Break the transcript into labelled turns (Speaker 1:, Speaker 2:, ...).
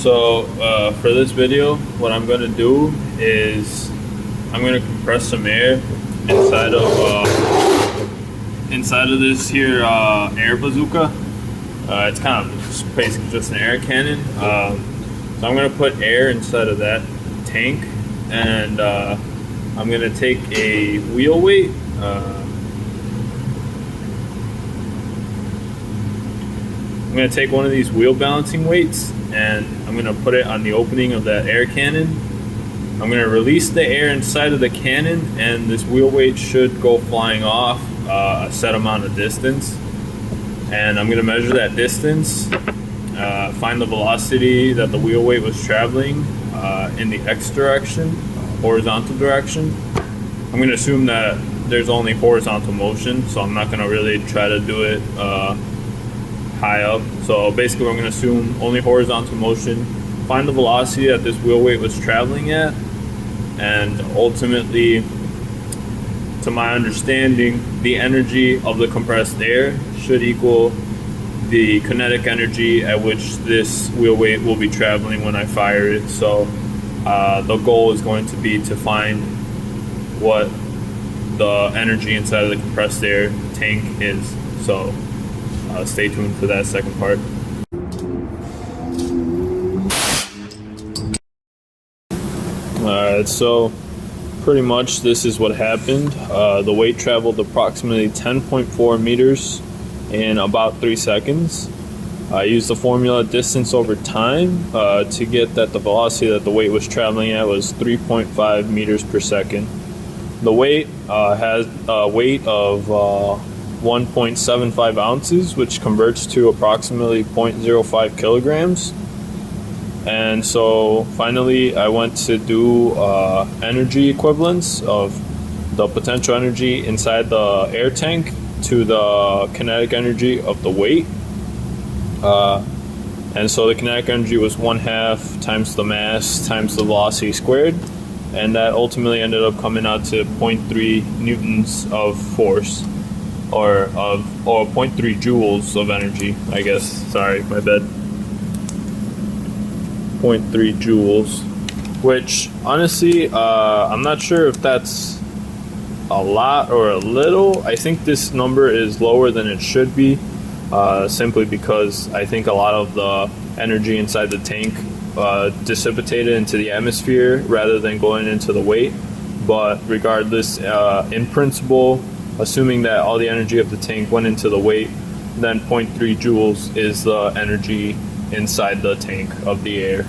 Speaker 1: So for this video, what I'm going to do is I'm going to compress some air inside of this here air bazooka. It's kind of basically just an air cannon. So I'm going to put air inside of that tank, and I'm going to take a wheel weight. I'm going to take one of these wheel balancing weights and I'm going to put it on the opening of that air cannon. I'm going to release the air inside of the cannon, and this wheel weight should go flying off a set amount of distance. And I'm going to measure that distance, find the velocity that the wheel weight was traveling in the X direction, horizontal direction. I'm going to assume that there's only horizontal motion, so I'm not going to really try to do it high up. So basically we're going to assume only horizontal motion, find the velocity that this wheel weight was traveling at, and ultimately, to my understanding, the energy of the compressed air should equal the kinetic energy at which this wheel weight will be traveling when I fire it. So the goal is going to be to find what the energy inside of the compressed air tank is. So stay tuned for that second part. Alright, so pretty much this is what happened. The weight traveled approximately 10.4 meters in about 3 seconds. I used the formula distance over time to get that the velocity that the weight was traveling at was 3.5 meters per second. The weight has a weight of 1.75 ounces, which converts to approximately 0.05 kilograms. And so finally I went to do energy equivalence of the potential energy inside the air tank to the kinetic energy of the weight. And so the kinetic energy was 1/2 times the mass times the velocity squared, and that ultimately ended up coming out to 0.3 newtons of force, or 0.3 joules of energy, I guess. Sorry, my bad. 0.3 joules, which honestly, I'm not sure if that's a lot or a little. I think this number is lower than it should be, simply because I think a lot of the energy inside the tank dissipated into the atmosphere rather than going into the weight. But regardless, in principle, assuming that all the energy of the tank went into the weight, then 0.3 joules is the energy inside the tank of the air.